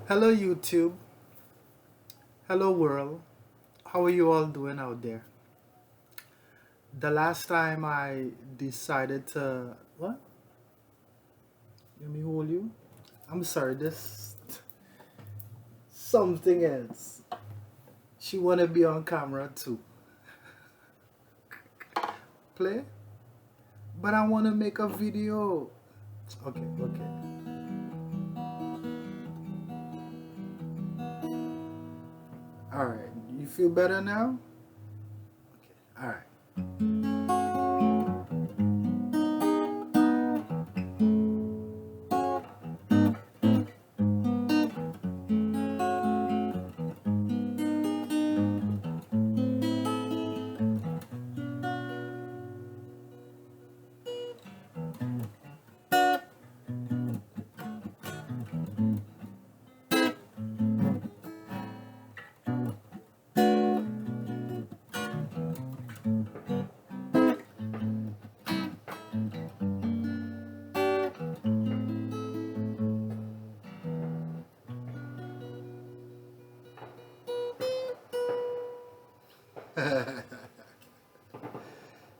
Hello, YouTube. Hello, world. How are you all doing out there? The last time I decided to. What? Let me hold you. I'm sorry, this. Something else. She wanna be on camera too. Play? But I wanna make a video. Okay, okay. Alright. You feel better now? Okay, alright.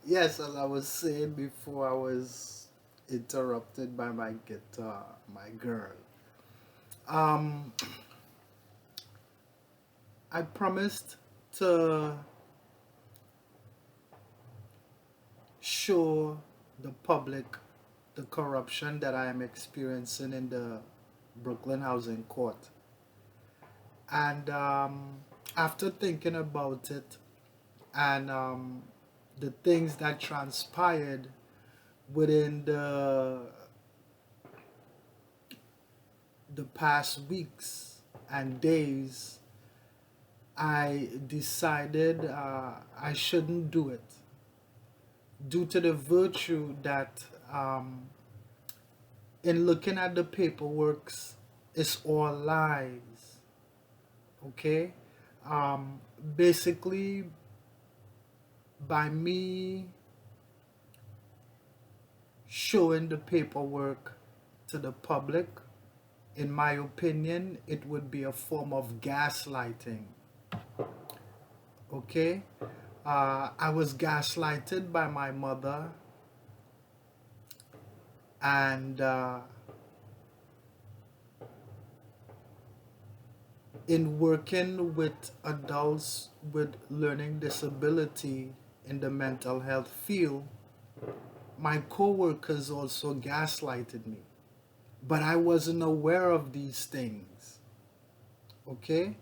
Yes, as I was saying before, I was interrupted by my guitar, my girl. Um, I promised to show the public the corruption that I am experiencing in the Brooklyn Housing Court. And after thinking about it and the things that transpired within the past weeks and days, I decided I shouldn't do it due to the virtue that in looking at the paperwork, it's all lies. Okay? Um, Basically, by me showing the paperwork to the public, in my opinion, it would be a form of gaslighting. Okay? I was gaslighted by my mother, and in working with adults with learning disability in the mental health field, my coworkers also gaslighted me. But I wasn't aware of these things. Okay?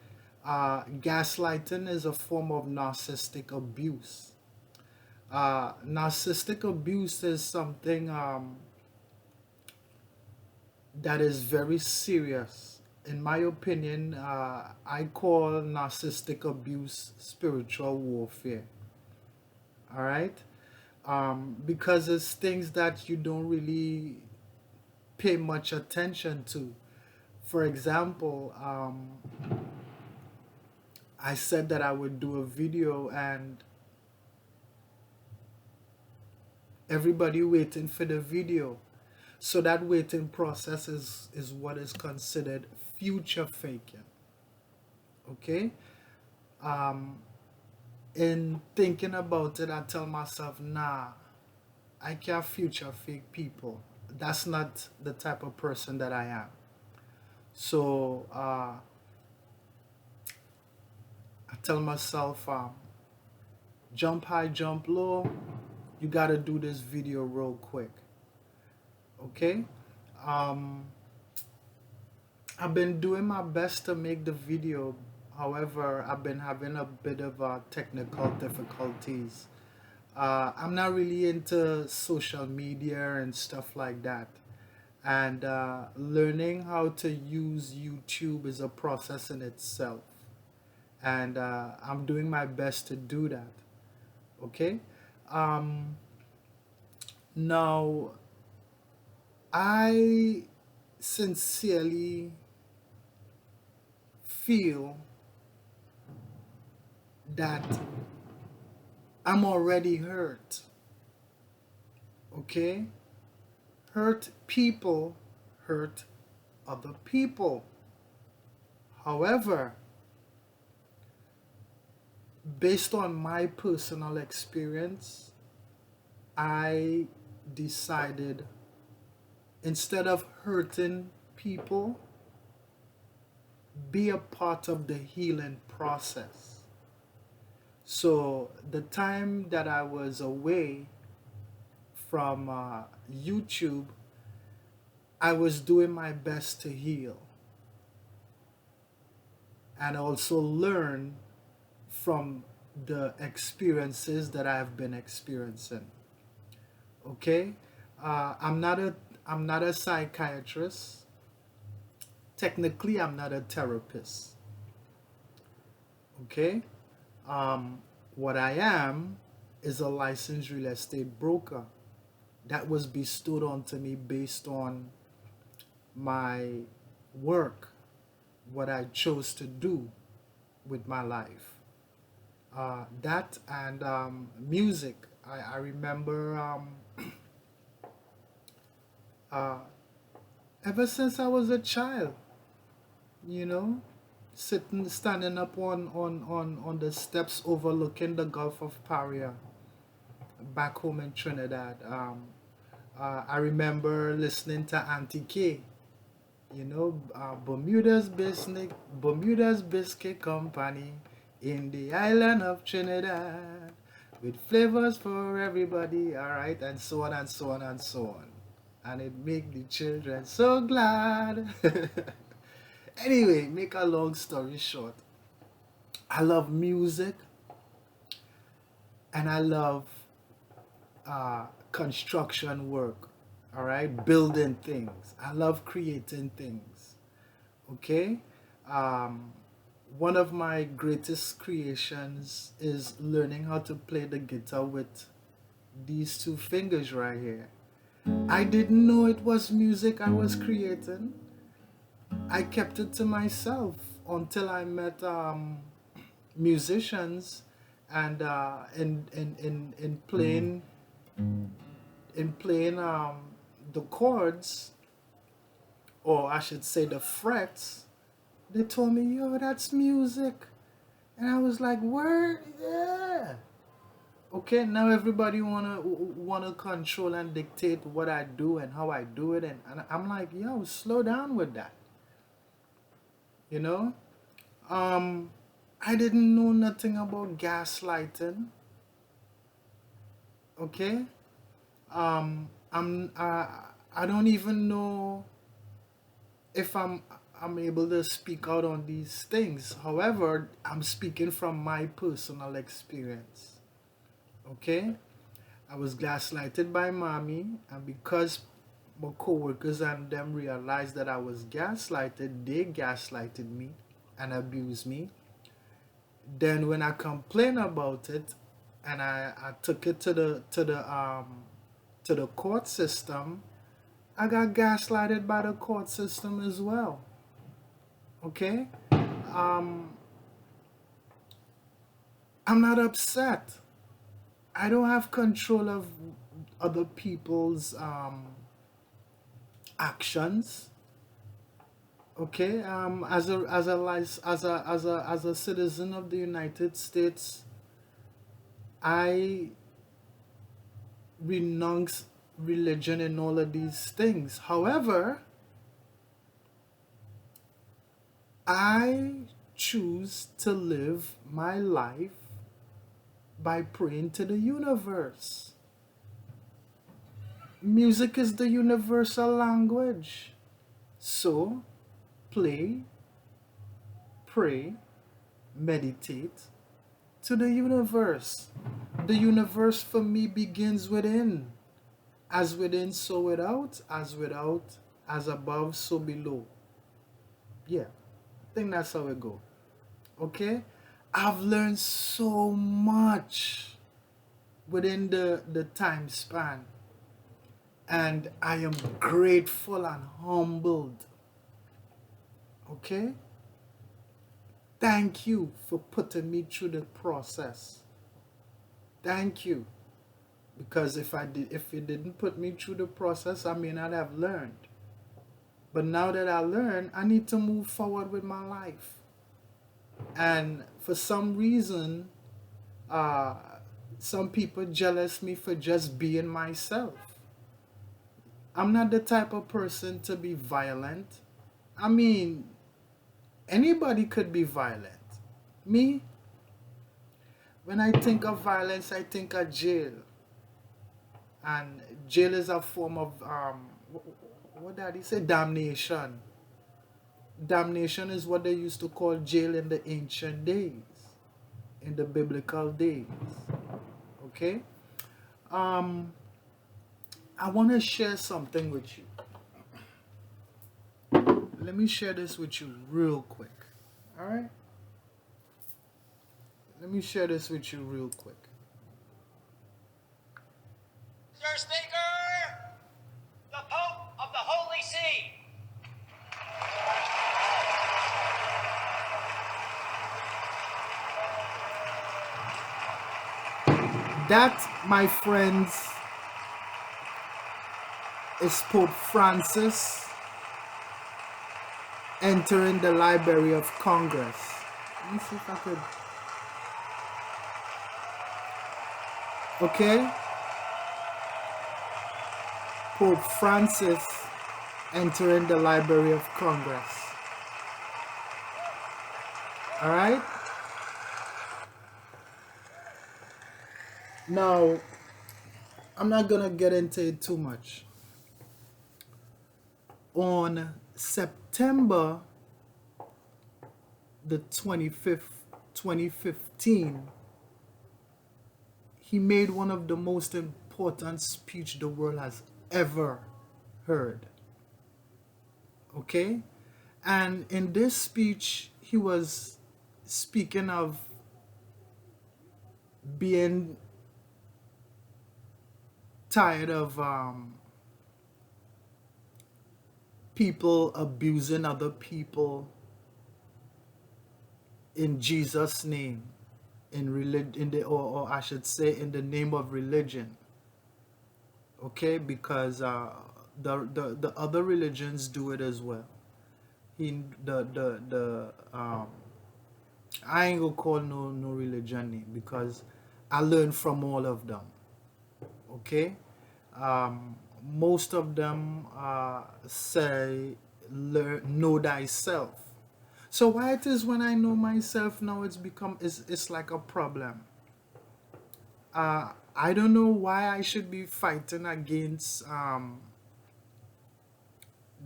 Gaslighting is a form of narcissistic abuse. Narcissistic abuse is something that is very serious. In my opinion, I call narcissistic abuse spiritual warfare. All right? Because it's things that you don't really pay much attention to. For example, I said that I would do a video and everybody waiting for the video. So that waiting process is what is considered future faking. Okay? Um, in thinking about it, I tell myself, nah, I can't future fake people. That's not the type of person that I am. So I tell myself, jump high, jump low. You gotta do this video real quick. Okay? Um, I've been doing my best to make the video. However, I've been having a bit of technical difficulties. I'm not really into social media and stuff like that. And learning how to use YouTube is a process in itself. And I'm doing my best to do that. Okay? Um, Now, I sincerely feel that I'm already hurt. Okay? Hurt people hurt other people. However, based on my personal experience, I decided, instead of hurting people, be a part of the healing process. So the time that I was away from YouTube, I was doing my best to heal and also learn from the experiences that I've been experiencing. Okay, I'm not a psychiatrist. Technically, I'm not a therapist. Okay, um, what I am is a licensed real estate broker that was bestowed onto me based on my work, what I chose to do with my life. That and music. I remember uh, ever since I was a child, you know, standing up on the steps overlooking the Gulf of Paria back home in Trinidad. I remember listening to Auntie K, Bermuda's Biscuit Company in the island of Trinidad with flavors for everybody, all right, and so on and so on and so on. And it make the children so glad. Anyway, make a long story short, I love music and I love construction work, all right, building things. I love creating things. Okay, um, one of my greatest creations is learning how to play the guitar with these two fingers right here. I didn't know it was music I was creating. I kept it to myself until I met musicians, and in playing the chords, or I should say the frets, they told me, "Yo, that's music," and I was like, "Word, yeah." Okay, now everybody wanna control and dictate what I do and how I do it, and I'm like, "Yo, slow down with that," you know. Um, I didn't know nothing about gaslighting. Okay, I don't even know if I'm able to speak out on these things. However, I'm speaking from my personal experience. Okay, I was gaslighted by mommy, and because my coworkers and them realized that I was gaslighted, they gaslighted me and abused me. Then when I complained about it, and I took it to the court system, I got gaslighted by the court system as well. Okay? Um, I'm not upset. I don't have control of other people's actions. Okay? As a citizen of the United States, I renounce religion and all of these things. However, I choose to live my life by praying to the universe. Music is the universal language. So, play, pray, meditate to the universe. The universe for me begins within. As within, so without, as above, so below. Yeah, I think that's how it goes. Okay? I've learned so much within the time span. And I am grateful and humbled. Okay? Thank you for putting me through the process. Thank you. Because if you didn't put me through the process, I may not have learned. But now that I learned, I need to move forward with my life. And for some reason, uh, some people jealous me for just being myself. I'm not the type of person to be violent. I mean, anybody could be violent. Me, when I think of violence, I think of jail. And jail is a form of, what did he say? Damnation. Damnation is what they used to call jail in the ancient days, in the biblical days. Okay? Um, I want to share something with you. Let me share this with you real quick. All right? Let me share this with you real quick. Mr. Speaker, the Pope of the Holy See. That, my friends, is Pope Francis entering the Library of Congress. Let me see if I could. Okay? Pope Francis entering the Library of Congress. Alright? Now, I'm not gonna get into it too much. On September the 25th, 2015, he made one of the most important speech the world has ever heard. Okay? And in this speech, he was speaking of being tired of people abusing other people in Jesus' name, or I should say, in the name of religion. Okay, because the other religions do it as well. I ain't gonna call no religion name because I learned from all of them. Okay, most of them say know thyself. So why it is when I know myself now it's like a problem. I don't know why I should be fighting against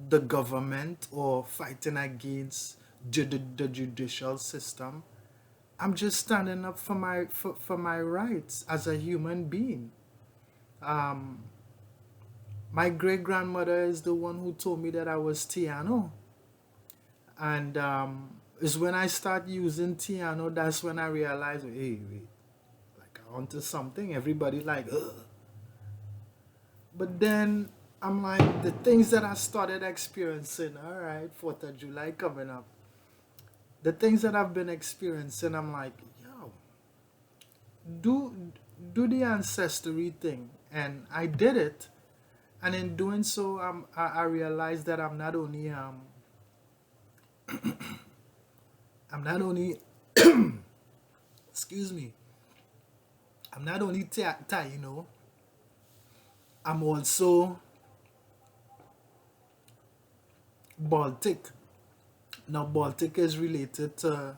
the government or fighting against the judicial system. I'm just standing up for my rights as a human being. My great grandmother is the one who told me that I was Tiano, and it's when I start using Tiano that's when I realize, hey, wait, like I onto something. Everybody like, ugh. But then I'm like, the things that I started experiencing, all right, 4th of July coming up, the things that I've been experiencing, I'm like, yo, do the ancestry thing. And I did it. And in doing so, I realized that I'm not only excuse me, I'm not only Taino, I'm also Baltic. Now, Baltic is related to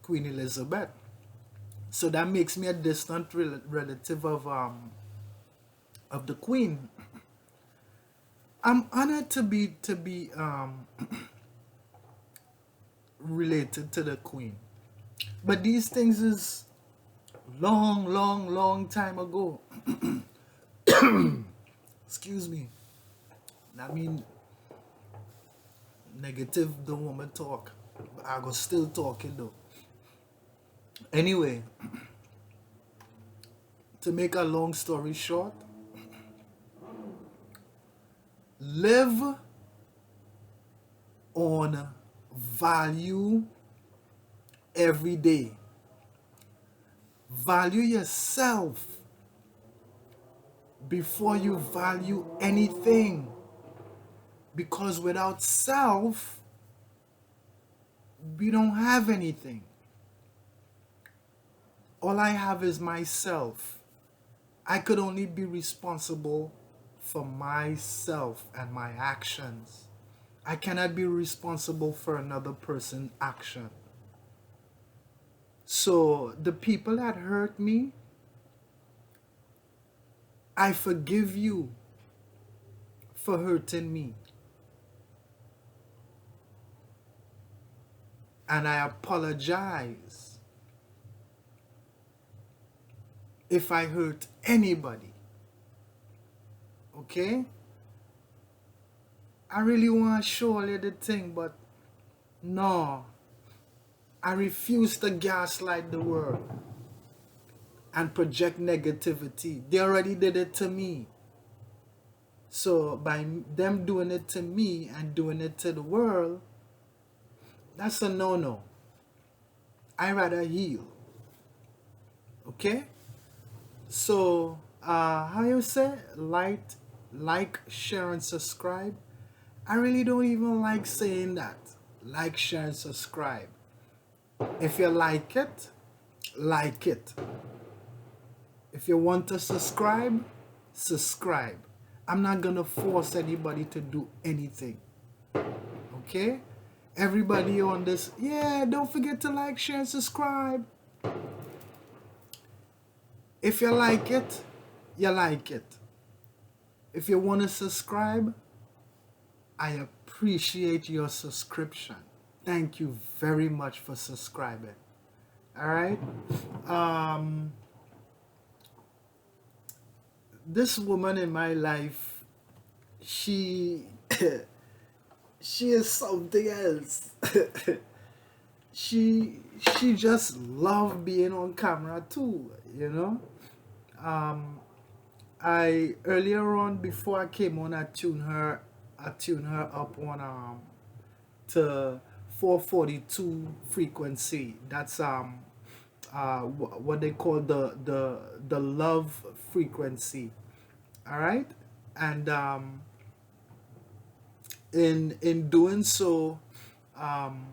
Queen Elizabeth. So that makes me a distant relative of the Queen. I'm honored to be related to the Queen. But these things is long time ago. Excuse me. I mean, negative don't want me talk. But I go still talking though. Anyway, to make a long story short, live on value every day. Value yourself before you value anything. Because without self, we don't have anything. All I have is myself. I could only be responsible for myself and my actions. I cannot be responsible for another person's action. So the people that hurt me, I forgive you for hurting me. And I apologize if I hurt anybody. Okay? I really want to show you the thing, but no. I refuse to gaslight the world and project negativity. They already did it to me. So by them doing it to me and doing it to the world, that's a no-no. I rather heal. Okay? So how you say? Like, share, and subscribe. I really don't even like saying that. Like, share, and subscribe. If you like it, like it. If you want to subscribe, subscribe. I'm not gonna force anybody to do anything. Okay? Everybody on this, yeah, don't forget to like, share, and subscribe. If you like it, you like it. If you want to subscribe, I appreciate your subscription. Thank you very much for subscribing. All right? This woman in my life, she she is something else. she just love being on camera too, you know. I earlier on, before I came on, I tuned her up on to 442 frequency. That's what they call the love frequency. All right, and in doing so, um,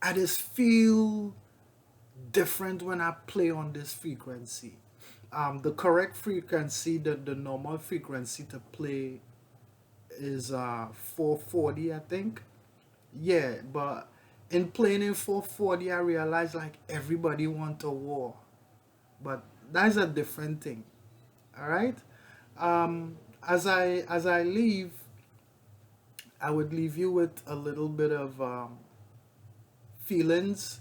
I just feel different when I play on this frequency. The correct frequency, the normal frequency to play is 440, I think. Yeah, but in playing in 440, I realized like everybody want a war, but that's a different thing. All right. As I leave, I would leave you with a little bit of feelings,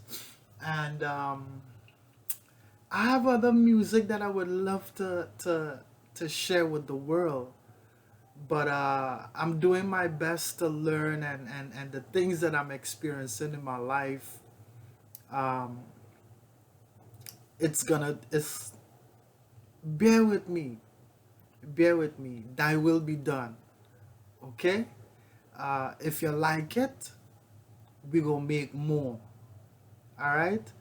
and I have other music that I would love to share with the world, but I'm doing my best to learn, and the things that I'm experiencing in my life, um, it's bear with me, bear with me. Thy will be done. Okay. If you like it, we gonna make more. All right.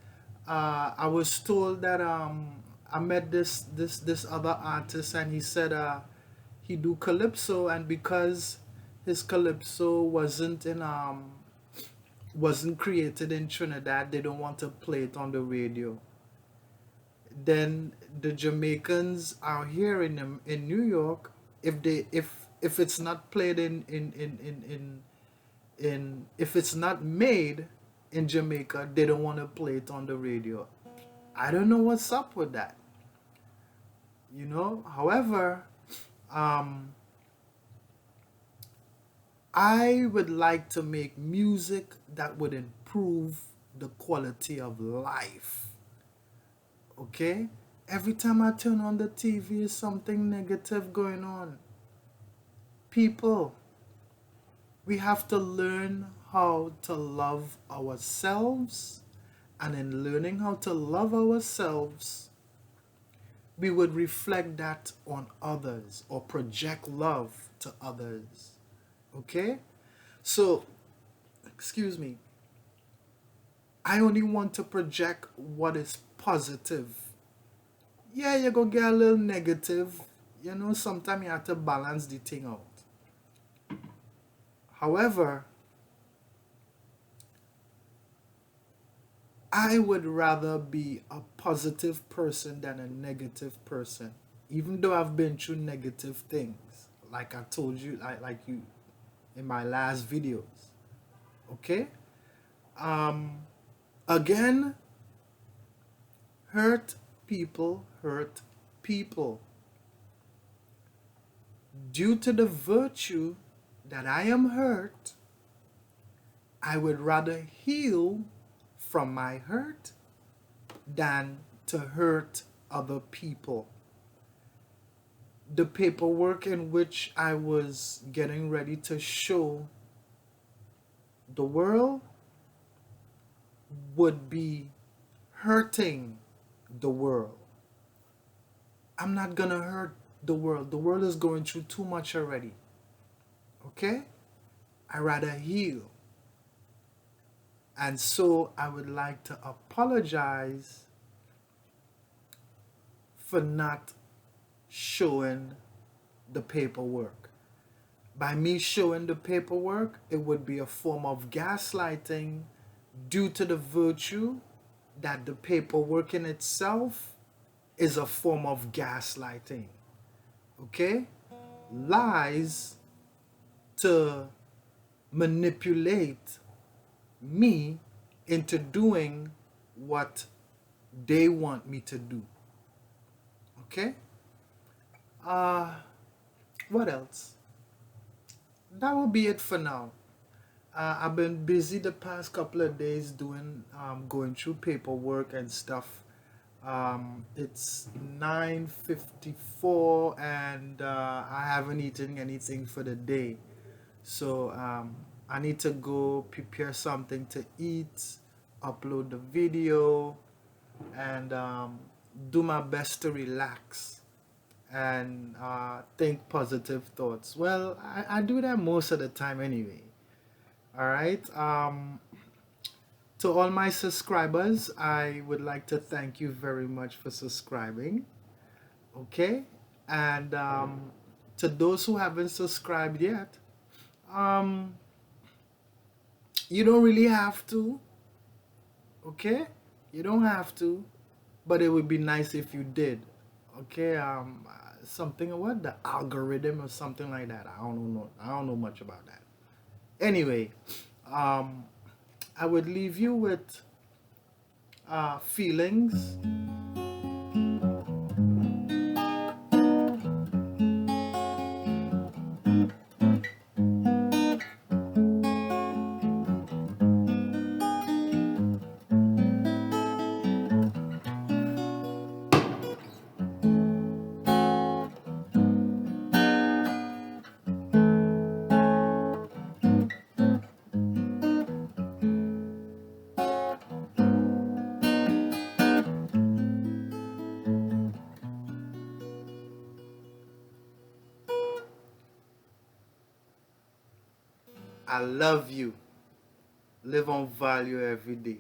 I was told that I met this other artist, and he said he do calypso, and because his calypso wasn't created in Trinidad, they don't want to play it on the radio. Then the Jamaicans are here in New York. If it's not played in if it's not made in Jamaica, they don't want to play it on the radio. I don't know what's up with that. However, um, I would like to make music that would improve the quality of life. Okay? Every time I turn on the TV, is something negative going on. People, we have to learn how to love ourselves, and in learning how to love ourselves, we would reflect that on others or project love to others. Okay? So, excuse me, I only want to project what is positive. yeah, you're gonna get a little negative. You know, sometimes you have to balance the thing out. However, I would rather be a positive person than a negative person. Even though I've been through negative things, like I told you, like you in my last videos. Okay? Um, again, hurt people. Due to the virtue that I am hurt, I would rather heal from my hurt than to hurt other people. The paperwork in which I was getting ready to show the world would be hurting the world. I'm not gonna hurt the world. The world is going through too much already. Okay? I rather heal. And so I would like to apologize for not showing the paperwork. By me showing the paperwork, it would be a form of gaslighting due to the virtue that the paperwork in itself is a form of gaslighting. Okay? Lies to manipulate me into doing what they want me to do. Okay? What else? That will be it for now. I've been busy the past couple of days going through paperwork and stuff. It's 9:54 and I haven't eaten anything for the day. So I need to go prepare something to eat, upload the video, and do my best to relax and think positive thoughts. Well, I do that most of the time anyway. All right. To all my subscribers, I would like to thank you very much for subscribing. Okay. And to those who haven't subscribed yet, um, you don't really have to. Okay. You don't have to, but it would be nice if you did. Okay. Something what the algorithm or something like that. I don't know. I don't know much about that. Anyway, um, I would leave you with feelings. I love you. Live on value every day.